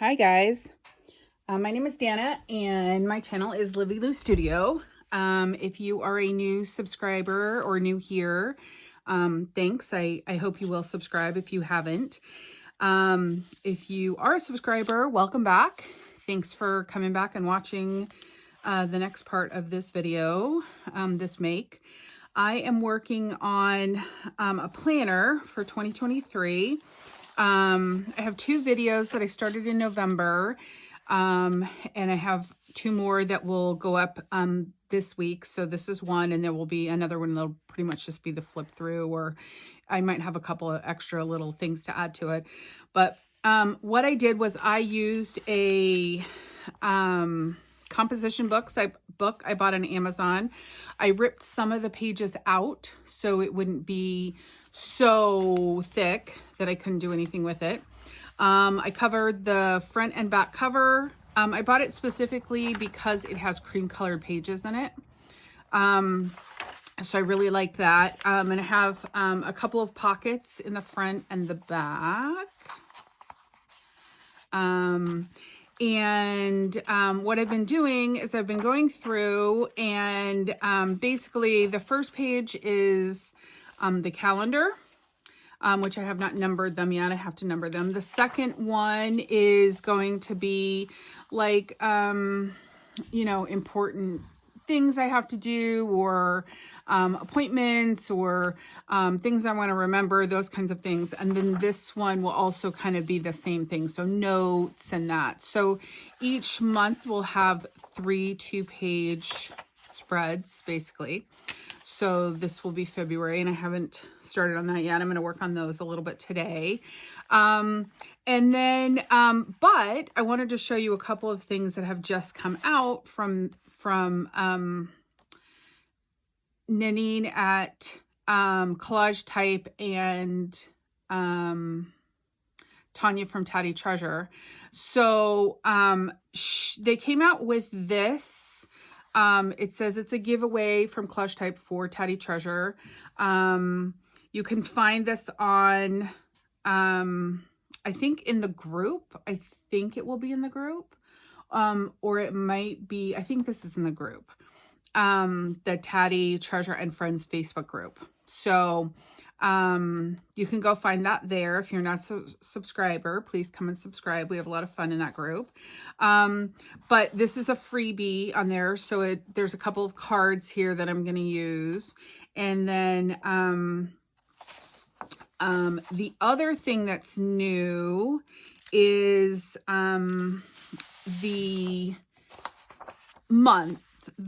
Hi guys, my name is Dana and my channel is Livy Lou Studio. If you are a new subscriber or new here, thanks. I hope you will subscribe if you haven't. If you are a subscriber, welcome back. Thanks for coming back and watching the next part of this video, this make. I am working on a planner for 2023. I have two videos that I started in November, and I have two more that will go up this week. So this is one, and there will be another one that'll pretty much just be the flip through, or I might have a couple of extra little things to add to it. But what I did was I used a composition book I bought on Amazon. I ripped some of the pages out so it wouldn't be so thick that I couldn't do anything with it. I covered the front and back cover. I bought it specifically because it has cream colored pages in it. So I really like that. And I have a couple of pockets in the front and the back. What I've been doing is I've been going through and basically the first page is the calendar, which I have not numbered them yet. I have to number them. The second one is going to be like, you know, important things I have to do, or appointments, or things I want to remember, those kinds of things. And then this one will also kind of be the same thing. So notes and that. So each month we'll have 3 2-page spreads basically. So this will be February, and I haven't started on that yet. I'm going to work on those a little bit today. And then, but I wanted to show you a couple of things that have just come out from Nanine at Collage Type and Tanya from Tatty Treasure. So they came out with this. It says it's a giveaway from Collage Type for Tatty Treasure. You can find this on, I think in the group. I think it will be in the group. Or it might be, I think this is in the group. The Tatty Treasure and Friends Facebook group. So you can go find that there. If you're not a subscriber, please come and subscribe. We have a lot of fun in that group. But this is a freebie on there. So there's a couple of cards here that I'm going to use. And then the other thing that's new is the month.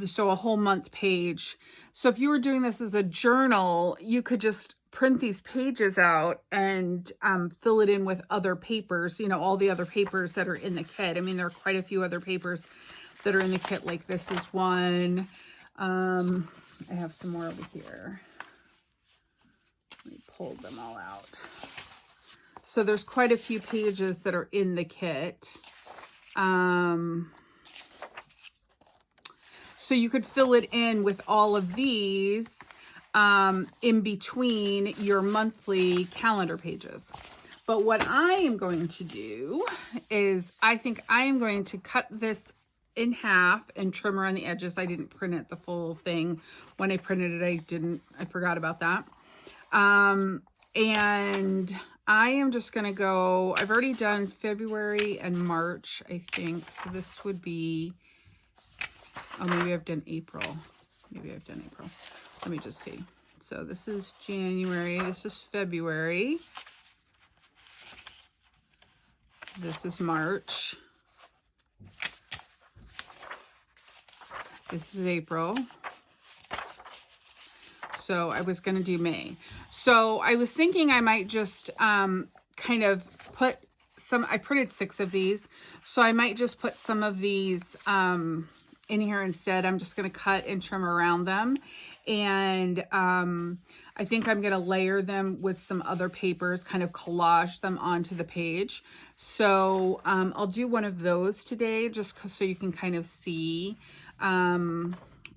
So a whole month page. So if you were doing this as a journal, you could just print these pages out and fill it in with other papers, you know, all the other papers that are in the kit. I mean, there are quite a few other papers that are in the kit, like this is one. I have some more over here. Let me pull them all out. So there's quite a few pages that are in the kit. So you could fill it in with all of these in between your monthly calendar pages. But what I am going to do is I think I am going to cut this in half and trim around the edges. I didn't print it the full thing. When I printed it, I forgot about that. And I am just going to go, I've already done February and March, I think. So this would be, oh, maybe I've done April. Maybe I've done April. Let me just see. So this is January. This is February. This is March. This is April. So I was going to do May. So I was thinking I might just kind of put some, I printed 6 of these. So I might just put some of these in here instead. I'm just going to cut and trim around them. And I think I'm going to layer them with some other papers, kind of collage them onto the page. So I'll do one of those today, just so you can kind of see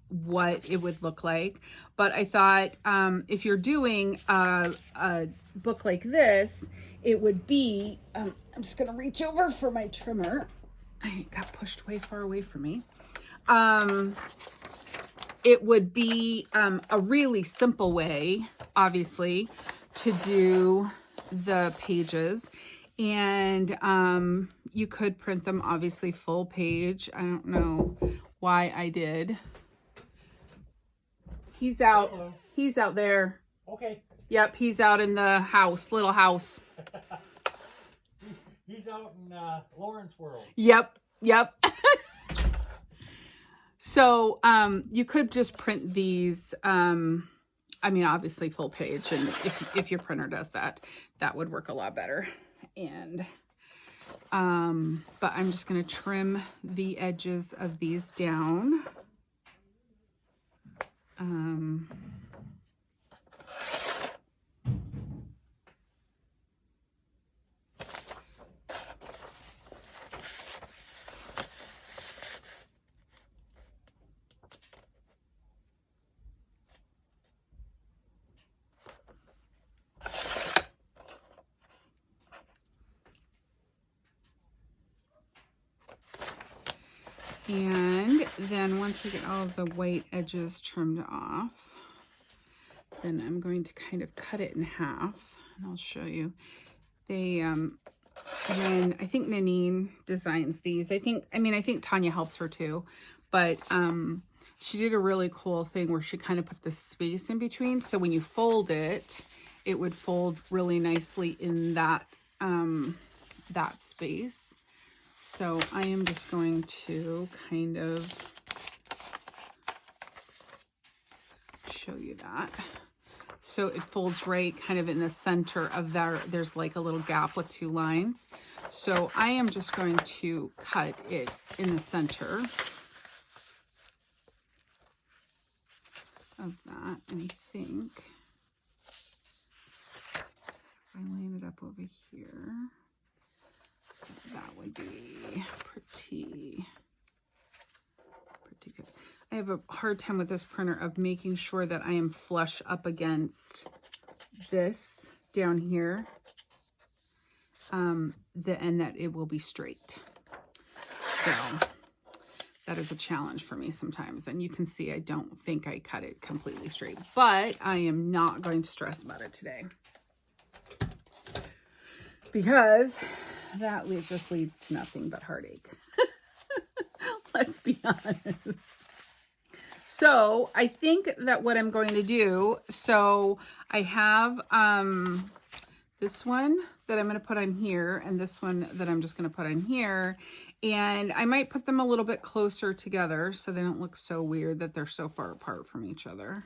what it would look like. But I thought if you're doing a book like this, it would be, I'm just gonna reach over for my trimmer. I got pushed way far away from me. It would be a really simple way, obviously, to do the pages. And you could print them obviously full page. I don't know why I did. He's out. Hello. He's out there. Okay. Yep, he's out in the house, little house. He's out in Lawrence World. Yep, yep. So you could just print these. I mean, obviously full page, and if your printer does that, that would work a lot better. And but I'm just going to trim the edges of these down. And then once I get all of the white edges trimmed off, then I'm going to kind of cut it in half, and I'll show you. They, when I think Nanine designs these, I think Tanya helps her too, but she did a really cool thing where she kind of put the space in between. So when you fold it, it would fold really nicely in that, that space. So I am just going to kind of show you that. So it folds right kind of in the center of that. There's like a little gap with two lines. So I am just going to cut it in the center of that. And I think if I line it up over here, that would be pretty good. I have a hard time with this printer of making sure that I am flush up against this down here, and that it will be straight. So that is a challenge for me sometimes. And you can see I don't think I cut it completely straight, but I am not going to stress about it today, because that just leads to nothing but heartache. Let's be honest. So I think that what I'm going to do, so I have this one that I'm going to put on here, and this one that I'm just going to put on here. And I might put them a little bit closer together so they don't look so weird that they're so far apart from each other.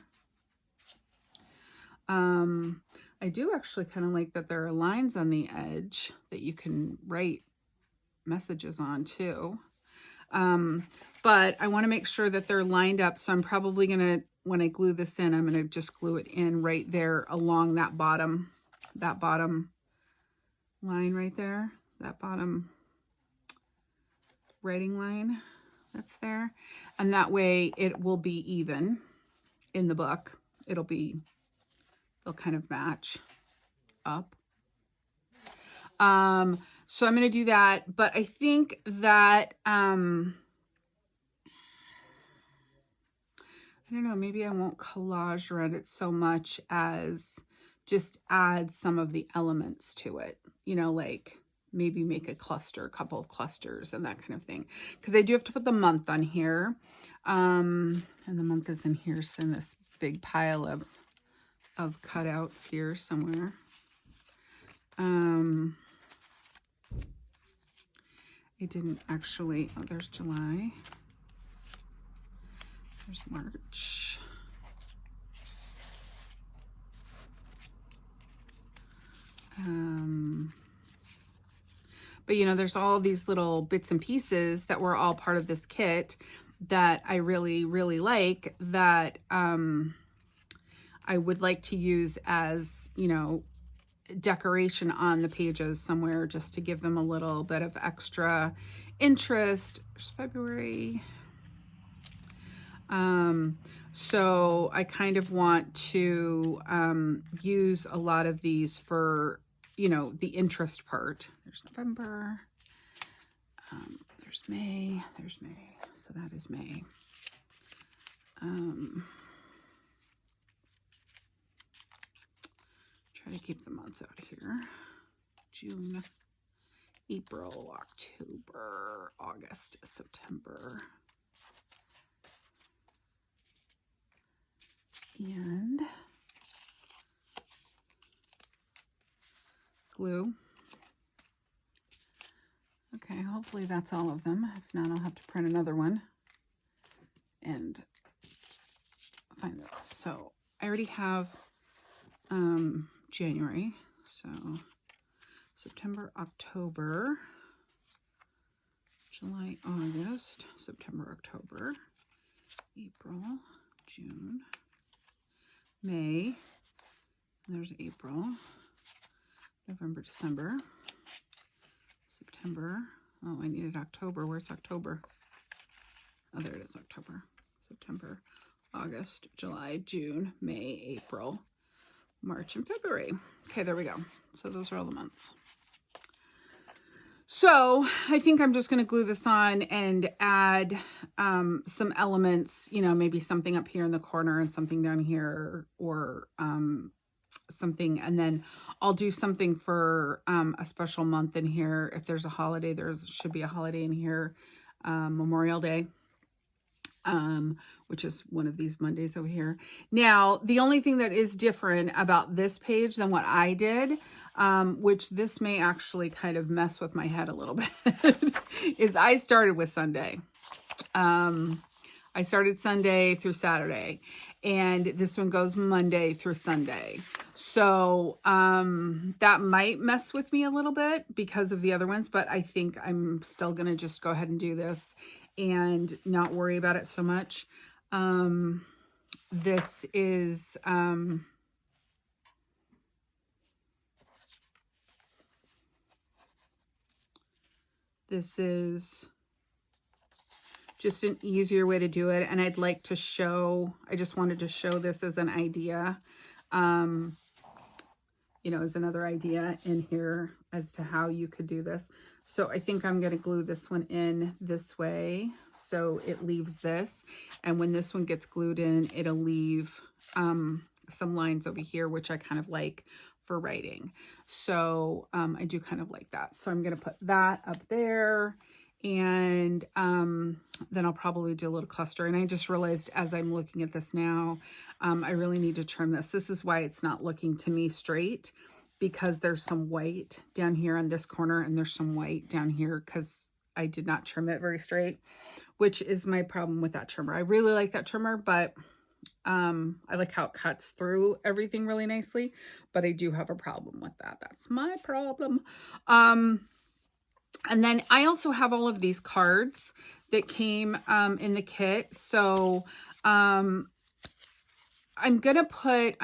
I do actually kind of like that there are lines on the edge that you can write messages on too. But I want to make sure that they're lined up. So I'm probably going to, when I glue this in, I'm going to just glue it in right there along that bottom line right there, that bottom writing line that's there. And that way it will be even in the book. They'll kind of match up. So I'm going to do that, but I think that, I don't know, maybe I won't collage around it so much as just add some of the elements to it, you know, like maybe make a cluster, a couple of clusters and that kind of thing. Because I do have to put the month on here. And the month is in here, so in this big pile of cutouts here somewhere. I didn't actually, oh, there's July. There's March. But you know, there's all these little bits and pieces that were all part of this kit that I really, really like, that I would like to use as, you know, decoration on the pages somewhere, just to give them a little bit of extra interest. There's February. So I kind of want to use a lot of these for, you know, the interest part. There's November, there's May, so that is May. Try to keep the months out here. June, April, October, August, September. And glue. Okay, hopefully that's all of them. If not, I'll have to print another one and find it. So I already have January, so September, October, July, August, September, October, April, June, May, there's April, November, December, September. Oh, I needed October. Where's October? Oh, there it is, October, September, August, July, June, May, April, March, and February. Okay, there we go. So those are all the months. So I think I'm just going to glue this on and add some elements, you know, maybe something up here in the corner and something down here, or something, and then I'll do something for a special month in here. If there's a holiday, there should be a holiday in here, Memorial Day, which is one of these Mondays over here. Now, the only thing that is different about this page than what I did, which this may actually kind of mess with my head a little bit, is I started with Sunday. I started Sunday through Saturday, and this one goes Monday through Sunday. So that might mess with me a little bit because of the other ones, but I think I'm still going to just go ahead and do this and not worry about it so much. This is just an easier way to do it, and I'd like to show, I just wanted to show this as an idea, you know, as another idea in here as to how you could do this. So I think I'm going to glue this one in this way so it leaves this, and when this one gets glued in, it'll leave some lines over here, which I kind of like for writing. So I do kind of like that. So I'm going to put that up there, and then I'll probably do a little cluster. And I just realized as I'm looking at this now, I really need to trim this. This is why it's not looking to me straight, because there's some white down here on this corner, and there's some white down here because I did not trim it very straight, which is my problem with that trimmer. I really like that trimmer, but I like how it cuts through everything really nicely, but I do have a problem with that. That's my problem. And then I also have all of these cards that came in the kit. So I'm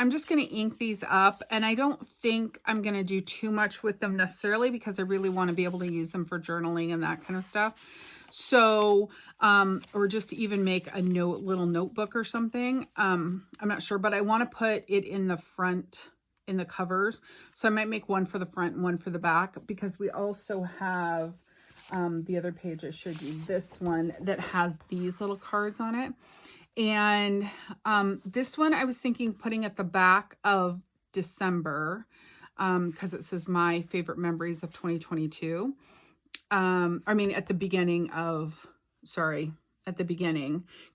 just going to ink these up, and I don't think I'm going to do too much with them necessarily because I really want to be able to use them for journaling and that kind of stuff. So, or just to even make a little notebook or something. I'm not sure, but I want to put it in the front, in the covers. So I might make one for the front and one for the back, because we also have the other page I showed you, this one that has these little cards on it. And this one I was thinking putting at the back of December, because it says my favorite memories of 2022. I mean, at the beginning,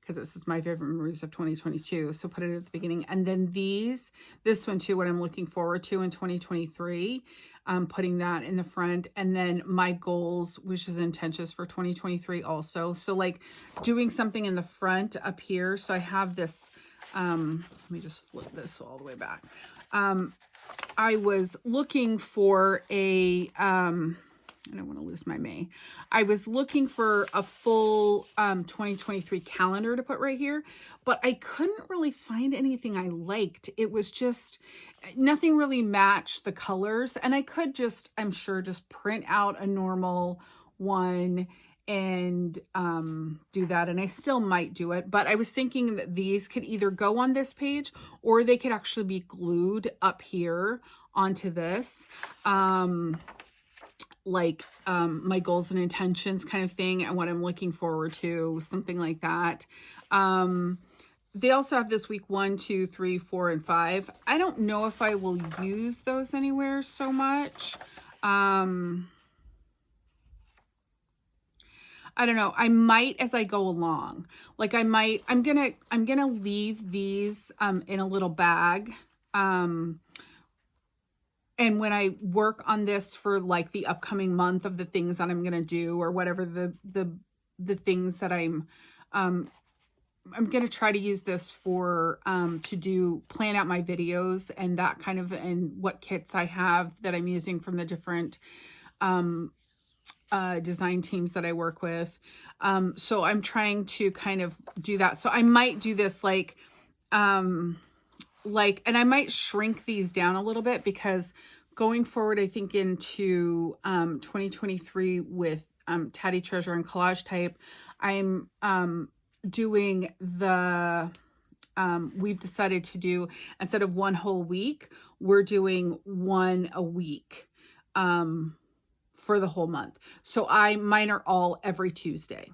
because this is my favorite memories of 2022. So put it at the beginning. And then this one too, what I'm looking forward to in 2023, putting that in the front. And then my goals, wishes, and intentions for 2023 also. So like doing something in the front up here. So I have this, let me just flip this all the way back. I was looking for I don't want to lose my May. I was looking for a full 2023 calendar to put right here, but I couldn't really find anything I liked. It was just, nothing really matched the colors. And I could just, I'm sure, just print out a normal one and do that. And I still might do it, but I was thinking that these could either go on this page or they could actually be glued up here onto this. My goals and intentions kind of thing and what I'm looking forward to, something like that. They also have this week 1, 2, 3, 4, and 5. I don't know if I will use those anywhere so much. I don't know. I might as I go along. Like I'm gonna leave these in a little bag. And when I work on this for like the upcoming month of the things that I'm gonna do, or whatever the things that I'm going to try to use this for, to plan out my videos and that kind of, and what kits I have that I'm using from the different, design teams that I work with. So I'm trying to kind of do that. So I might do this and I might shrink these down a little bit, because going forward, I think into, 2023 with, Tatty Treasure and Collage Type, I'm, doing we've decided to do, instead of one whole week, we're doing one a week for the whole month. So mine are all every Tuesday.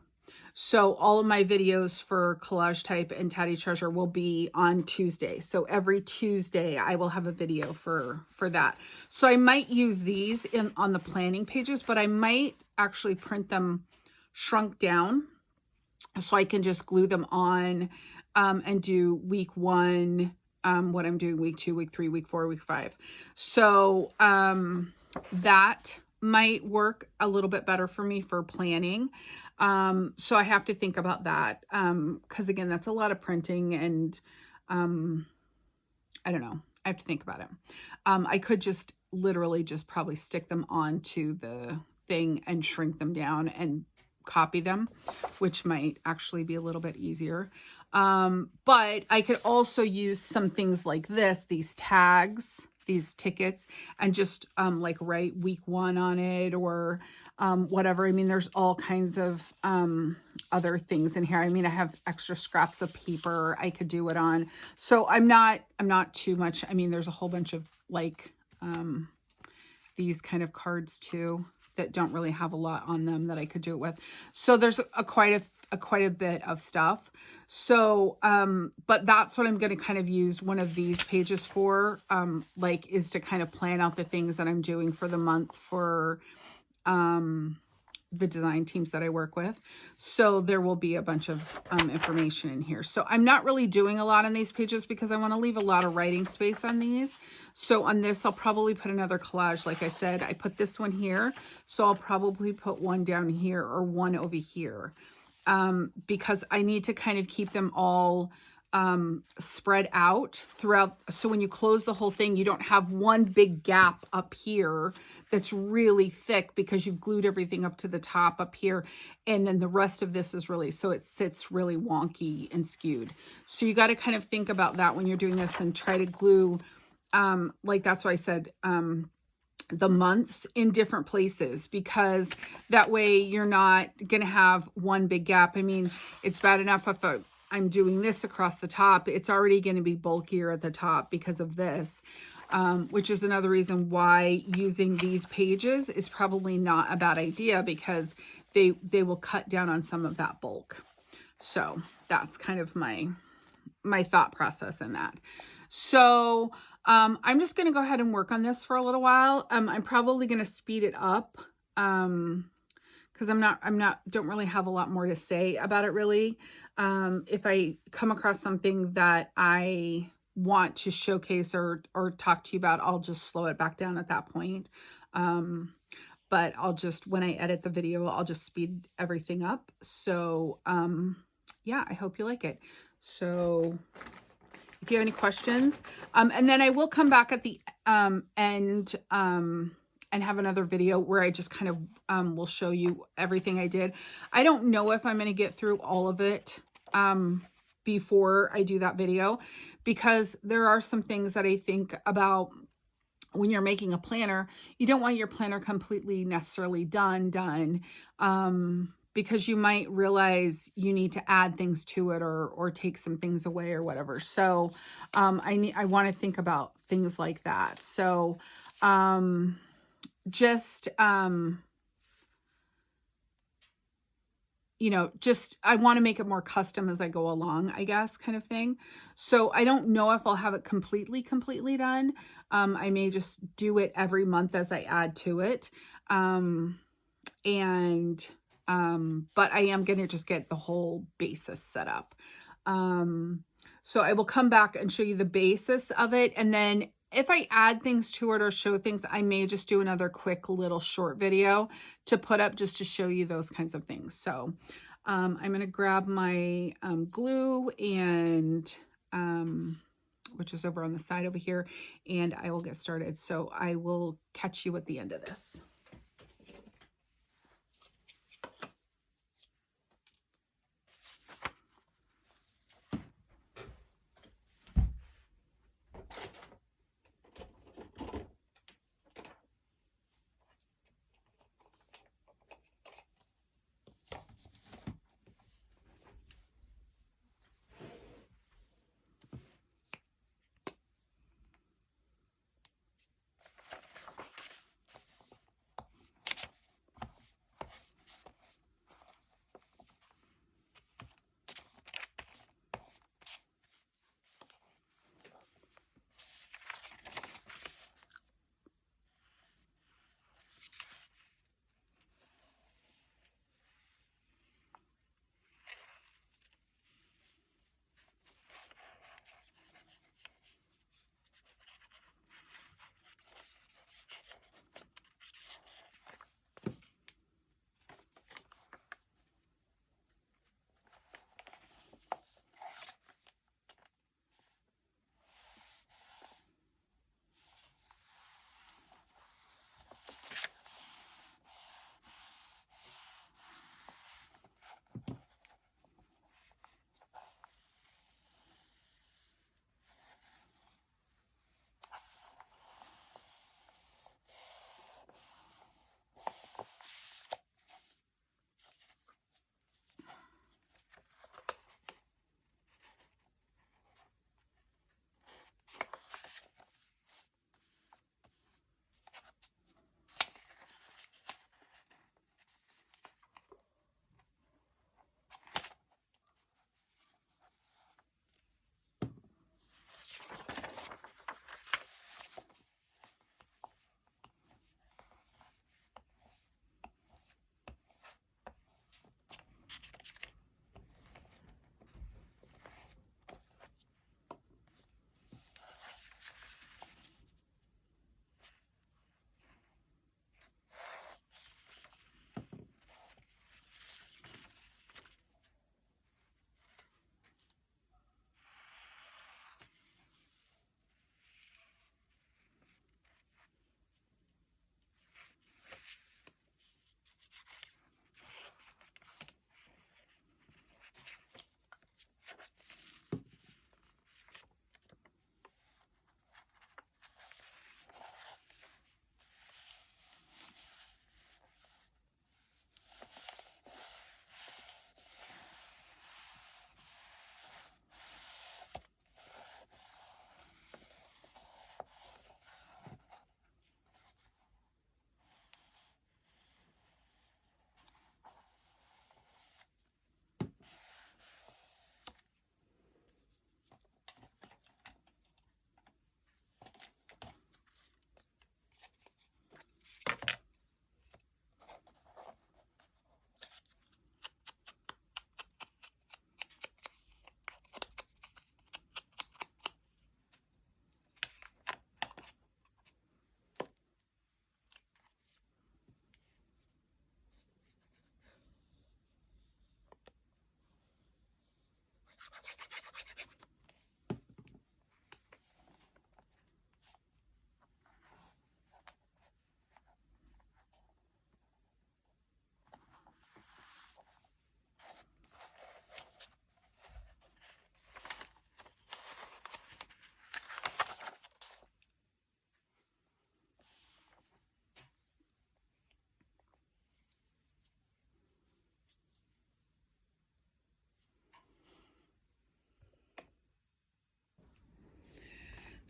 So all of my videos for Collage Type and Tatty Treasure will be on Tuesday. So every Tuesday I will have a video for that. So I might use these on the planning pages, but I might actually print them shrunk down, so I can just glue them on and do week 1, what I'm doing week 2, week 3, week 4, week 5. So that might work a little bit better for me for planning. So I have to think about that, because again, that's a lot of printing, and I don't know. I have to think about it. I could just literally just probably stick them onto the thing and shrink them down and copy them, which might actually be a little bit easier. But I could also use some things like this, these tags, these tickets, and just like write week 1 on it, or whatever. I mean, there's all kinds of other things in here. I mean, I have extra scraps of paper I could do it on. So I'm not too much. I mean, there's a whole bunch of like these kind of cards too that don't really have a lot on them that I could do it with. So there's quite a bit of stuff. So, but that's what I'm going to kind of use one of these pages for, is to kind of plan out the things that I'm doing for the month for, the design teams that I work with. So there will be a bunch of information in here. So I'm not really doing a lot on these pages because I want to leave a lot of writing space on these. So on this, I'll probably put another collage. Like I said, I put this one here. So I'll probably put one down here or one over here, because I need to kind of keep them all spread out throughout. So when you close the whole thing, you don't have one big gap up here that's really thick because you've glued everything up to the top up here. And then the rest of this is really, so it sits really wonky and skewed. So you got to kind of think about that when you're doing this and try to glue, that's why I said, the months in different places, because that way you're not going to have one big gap. I mean, it's bad enough if I'm doing this across the top, it's already going to be bulkier at the top because of this, which is another reason why using these pages is probably not a bad idea, because they will cut down on some of that bulk. So that's kind of my thought process in that. So I'm just going to go ahead and work on this for a little while. I'm probably going to speed it up, because don't really have a lot more to say about it really. If I come across something that I want to showcase or talk to you about, I'll just slow it back down at that point. But I'll just, when I edit the video, I'll just speed everything up. So, yeah, I hope you like it. So if you have any questions, and then I will come back at the end and have another video where I just kind of will show you everything I did. I don't know if I'm going to get through all of it before I do that video, because there are some things that I think about when you're making a planner. You don't want your planner completely necessarily done, because you might realize you need to add things to it or take some things away or whatever. So I want to think about things like that. So just you know, just I want to make it more custom as I go along, I guess, kind of thing. So I don't know if I'll have it completely done. I may just do it every month as I add to it. But I am going to just get the whole basis set up. So I will come back and show you the basis of it. And then if I add things to it or show things, I may just do another quick little short video to put up just to show you those kinds of things. So I'm going to grab my glue and which is over on the side over here, and I will get started. So I will catch you at the end of this.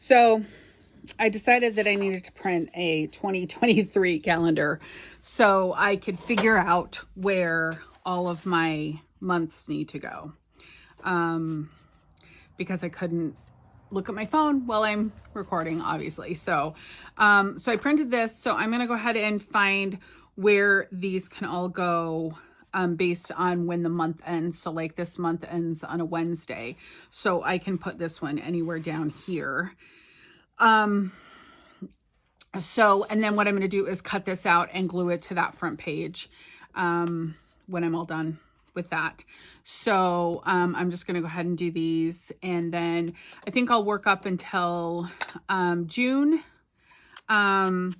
So I decided that I needed to print a 2023 calendar so I could figure out where all of my months need to go. Because I couldn't look at my phone while I'm recording, obviously. So I printed this. So I'm going to go ahead and find where these can all go based on when the month ends. So like this month ends on a Wednesday. So I can put this one anywhere down here. And then what I'm going to do is cut this out and glue it to that front page when I'm all done with that. So I'm just going to go ahead and do these. And then I think I'll work up until June. And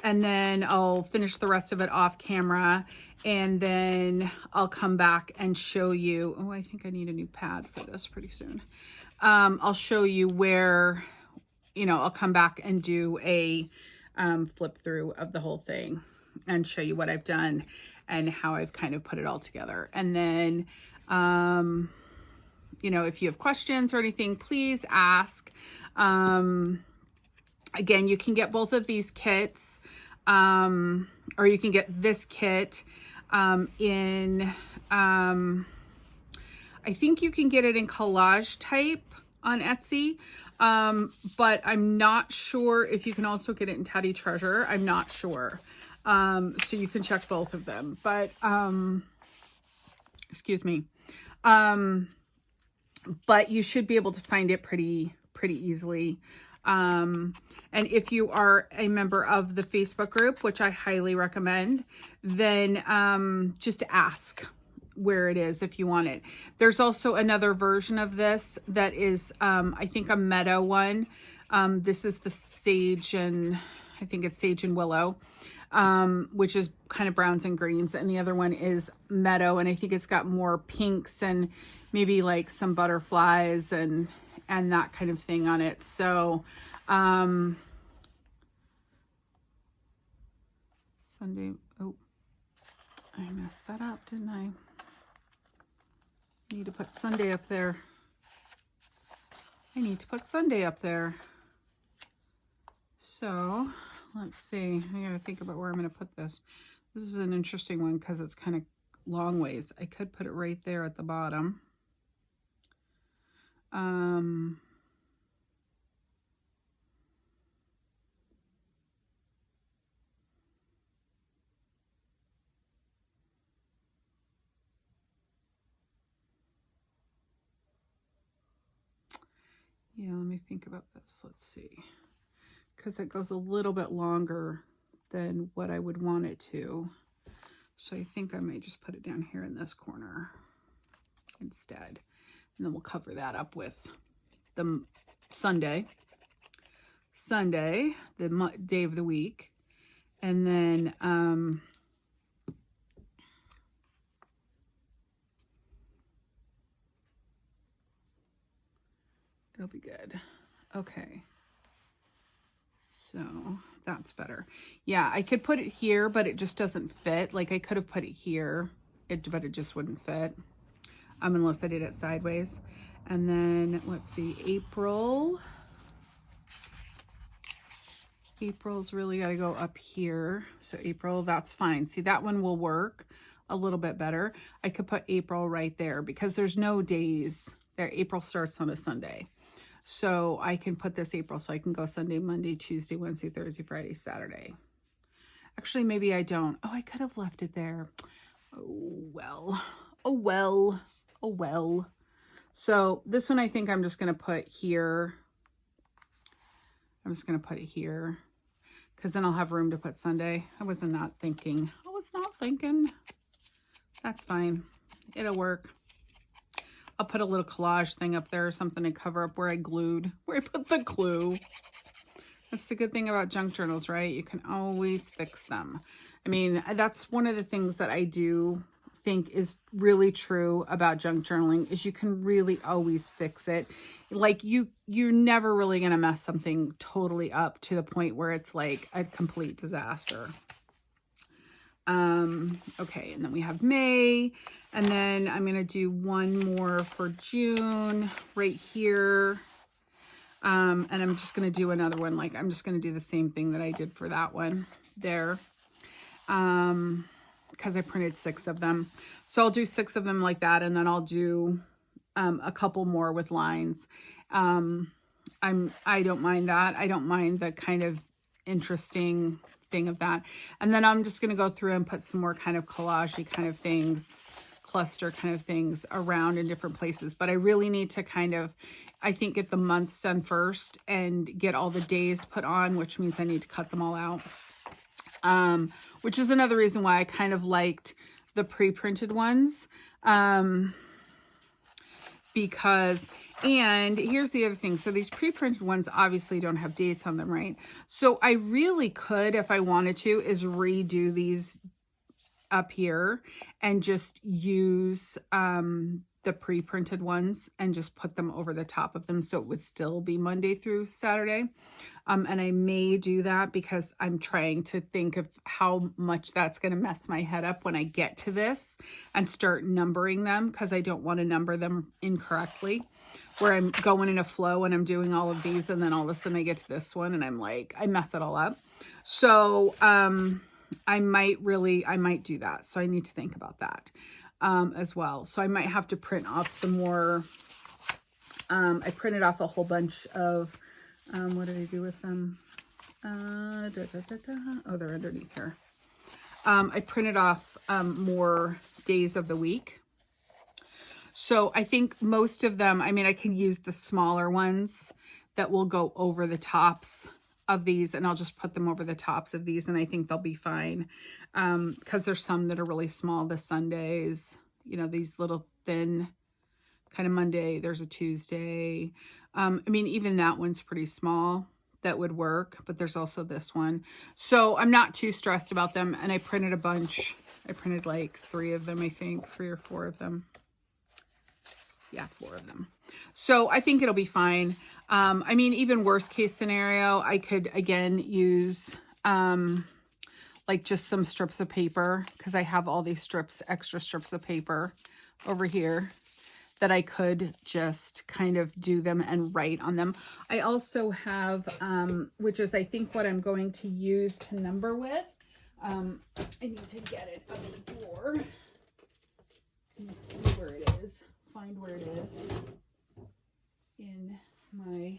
then I'll finish the rest of it off camera. And then I'll come back and show you. Oh, I think I need a new pad for this pretty soon. I'll show you where, I'll come back and do a flip through of the whole thing and show you what I've done and how I've kind of put it all together. And then, if you have questions or anything, please ask. Again, you can get both of these kits, or you can get this kit in, I think you can get it in Collage Type on Etsy. But I'm not sure if you can also get it in Tatty Treasure. I'm not sure. So you can check both of them, but, excuse me. But you should be able to find it pretty easily. And if you are a member of the Facebook group, which I highly recommend, then, just ask where it is if you want it. There's also another version of this that is, I think a meadow one. This is the sage and I think it's sage and willow, which is kind of browns and greens. And the other one is meadow. And I think it's got more pinks and maybe like some butterflies and that kind of thing on it. So, Sunday. Oh, I messed that up, didn't I? Need to put Sunday up there. I need to put Sunday up there. So let's see. I gotta think about where I'm gonna put this. This is an interesting one because it's kind of long ways. I could put it right there at the bottom. Yeah, let me think about this. Let's see. Because it goes a little bit longer than what I would want it to. So I think I might just put it down here in this corner instead. And then we'll cover that up with the Sunday, the day of the week. And then, it'll be good. Okay. So that's better. Yeah, I could put it here, but it just doesn't fit. Like I could have put it here, but it just wouldn't fit. Unless I did it sideways. And then let's see, April's really got to go up here. So April, that's fine. See, that one will work a little bit better. I could put April right there because there's no days there. April starts on a Sunday. So I can put this April, so I can go Sunday, Monday, Tuesday, Wednesday, Thursday, Friday, Saturday. Actually, maybe I don't. Oh, I could have left it there. Oh, well. Oh, well. Oh, well. So this one I think I'm just going to put here. I'm just going to put it here because then I'll have room to put Sunday. I was not thinking. That's fine. It'll work. I'll put a little collage thing up there or something to cover up where I put the glue. That's the good thing about junk journals, right? You can always fix them. I mean, that's one of the things that I do think is really true about junk journaling is you can really always fix it. Like you're never really going to mess something totally up to the point where it's like a complete disaster. Okay, and then we have May, and then I'm going to do one more for June right here. And I'm just going to do another one. Like, I'm just going to do the same thing that I did for that one there. Because I printed 6 of them. So I'll do 6 of them like that. And then I'll do a couple more with lines. I don't mind that. I don't mind the kind of interesting thing of that. And then I'm just going to go through and put some more kind of collage-y kind of things, cluster kind of things around in different places. But I really need to kind of, I think, get the months done first and get all the days put on, which means I need to cut them all out. Which is another reason why I kind of liked the pre-printed ones. Because, and here's the other thing. So these pre-printed ones obviously don't have dates on them, right? So I really could, if I wanted to, is redo these up here and just use the pre-printed ones and just put them over the top of them so it would still be Monday through Saturday. And I may do that because I'm trying to think of how much that's going to mess my head up when I get to this and start numbering them, because I don't want to number them incorrectly, where I'm going in a flow and I'm doing all of these and then all of a sudden I get to this one and I'm like, I mess it all up. So I might do that. So I need to think about that as well. So I might have to print off some more. I printed off a whole bunch of, what did I do with them? Oh, they're underneath here. I printed off more days of the week. So I think most of them, I mean, I can use the smaller ones that will go over the tops of these, and I'll just put them over the tops of these, and I think they'll be fine. Because there's some that are really small, the Sundays, you know, these little thin kind of Monday, there's a Tuesday. I mean, even that one's pretty small. That would work, but there's also this one. So I'm not too stressed about them. And I printed a bunch. I printed like 3 of them, I think, 3 or 4 of them. Yeah, 4 of them. So I think it'll be fine. I mean, even worst case scenario, I could, again, use like just some strips of paper, because I have all these strips, extra strips of paper over here that I could just kind of do them and write on them. I also have, which is I think what I'm going to use to number with. I need to get it out of the drawer. Let me see where it is. Find where it is in my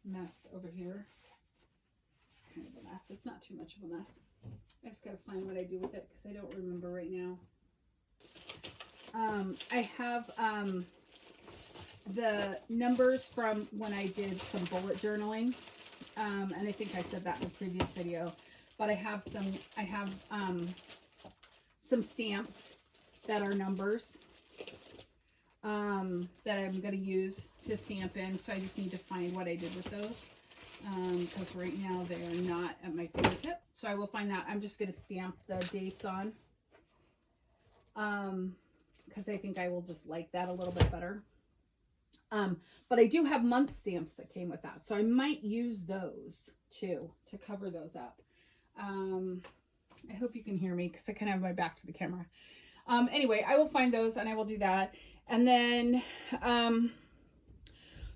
mess over here. It's kind of a mess. It's not too much of a mess. I just gotta find what I do with it because I don't remember right now. I have the numbers from when I did some bullet journaling, and I think I said that in the previous video, but I have some stamps that are numbers that I'm going to use to stamp in, so I just need to find what I did with those, because right now they are not at my fingertip, so I will find that. I'm just going to stamp the dates on, because I think I will just like that a little bit better. But I do have month stamps that came with that, so I might use those too to cover those up. I hope you can hear me because I kind of have my back to the camera. Anyway, I will find those and I will do that. And then,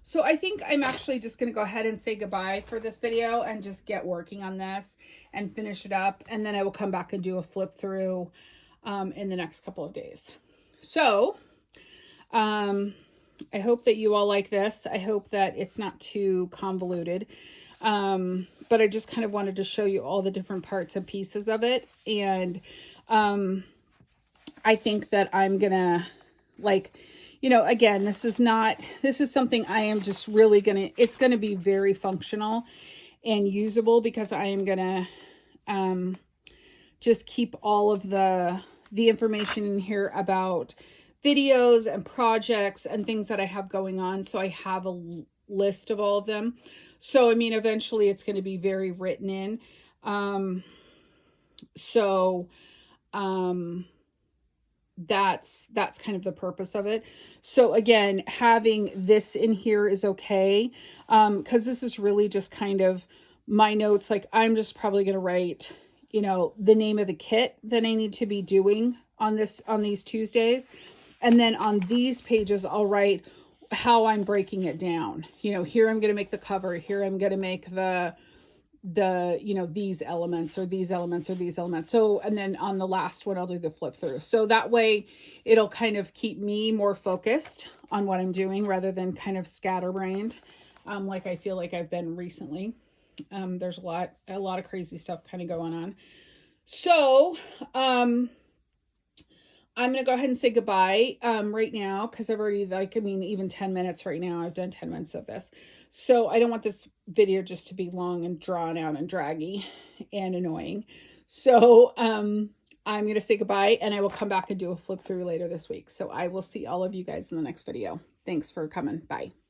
so I think I'm actually just going to go ahead and say goodbye for this video and just get working on this and finish it up. And then I will come back and do a flip through in the next couple of days. So, I hope that you all like this. I hope that it's not too convoluted. But I just kind of wanted to show you all the different parts and pieces of it. And, I think that I'm gonna, like, you know, again, this is something I am just really it's gonna be very functional and usable, because I am gonna, just keep all of the information in here about videos and projects and things that I have going on. So I have a list of all of them. So, I mean, eventually it's going to be very written in. That's kind of the purpose of it. So again, having this in here is okay. Cause this is really just kind of my notes. Like, I'm just probably going to write, you know, the name of the kit that I need to be doing on these Tuesdays. And then on these pages, I'll write how I'm breaking it down. You know, here I'm going to make the cover, here I'm going to make the you know, these elements or these elements or these elements. So, and then on the last one I'll do the flip through. So that way it'll kind of keep me more focused on what I'm doing rather than kind of scatterbrained, like I feel like I've been recently. There's a lot of crazy stuff kind of going on. So, I'm going to go ahead and say goodbye right now, because I've already, like, I mean, even 10 minutes right now. I've done 10 minutes of this. So I don't want this video just to be long and drawn out and draggy and annoying. So I'm going to say goodbye, and I will come back and do a flip through later this week. So I will see all of you guys in the next video. Thanks for coming. Bye.